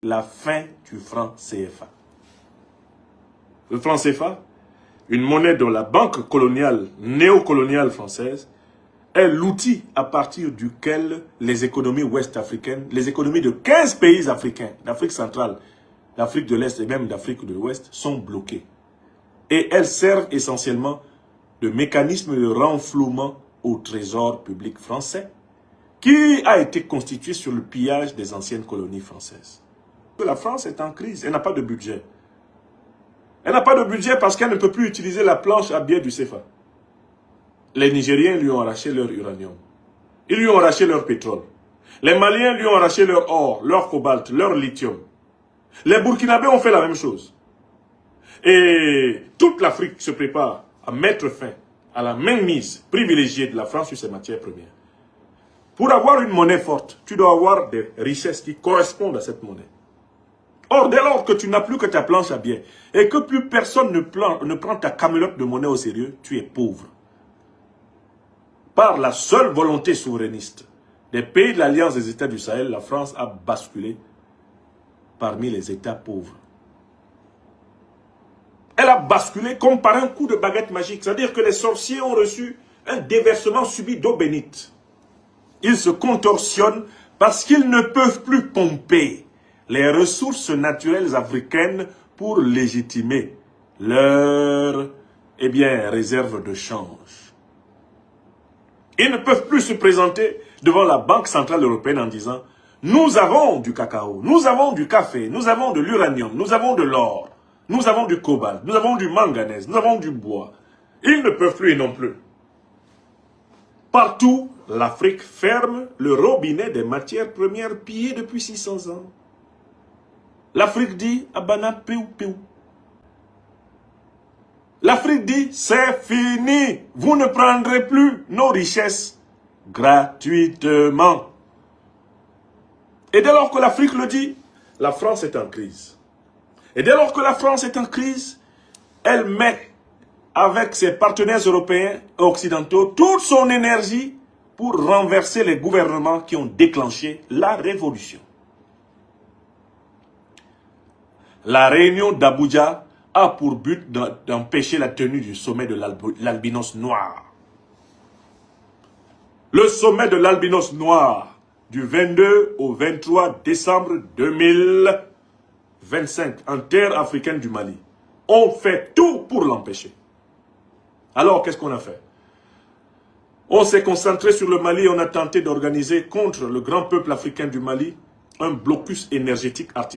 la fin du franc CFA. Le franc CFA, une monnaie dont la banque coloniale, néocoloniale française, est l'outil à partir duquel les économies ouest-africaines, les économies de 15 pays africains, d'Afrique centrale, d'Afrique de l'Est et même d'Afrique de l'Ouest, sont bloquées. Et elles servent essentiellement de mécanisme de renflouement au trésor public français, qui a été constitué sur le pillage des anciennes colonies françaises. La France est en crise, elle n'a pas de budget. Elle n'a pas de budget parce qu'elle ne peut plus utiliser la planche à billets du CFA. Les Nigériens lui ont arraché leur uranium. Ils lui ont arraché leur pétrole. Les Maliens lui ont arraché leur or, leur cobalt, leur lithium. Les Burkinabés ont fait la même chose. Et toute l'Afrique se prépare à mettre fin à la mainmise privilégiée de la France sur ses matières premières. Pour avoir une monnaie forte, tu dois avoir des richesses qui correspondent à cette monnaie. Or, dès lors que tu n'as plus que ta planche à billets et que plus personne ne prend ta camelote de monnaie au sérieux, tu es pauvre. Par la seule volonté souverainiste des pays de l'Alliance des États du Sahel, la France a basculé parmi les États pauvres. Elle a basculé comme par un coup de baguette magique. C'est-à-dire que les sorciers ont reçu un déversement subit d'eau bénite. Ils se contorsionnent parce qu'ils ne peuvent plus pomper les ressources naturelles africaines pour légitimer leur réserve de change. Ils ne peuvent plus se présenter devant la Banque Centrale Européenne en disant « Nous avons du cacao, nous avons du café, nous avons de l'uranium, nous avons de l'or, nous avons du cobalt, nous avons du manganèse, nous avons du bois. » Ils ne peuvent plus et non plus. Partout, l'Afrique ferme le robinet des matières premières pillées depuis 600 ans. L'Afrique dit « Abana piou piou ». L'Afrique dit « C'est fini, vous ne prendrez plus nos richesses gratuitement ». Et dès lors que l'Afrique le dit, la France est en crise. Et dès lors que la France est en crise, elle met avec ses partenaires européens et occidentaux toute son énergie pour renverser les gouvernements qui ont déclenché la révolution. La réunion d'Abuja a pour but d'empêcher la tenue du sommet de l'albinos noir. Le sommet de l'albinos noir du 22 au 23 décembre 2025 en terre africaine du Mali. On fait tout pour l'empêcher. Alors, qu'est-ce qu'on a fait? On s'est concentré sur le Mali, on a tenté d'organiser contre le grand peuple africain du Mali un blocus énergétique artificiel.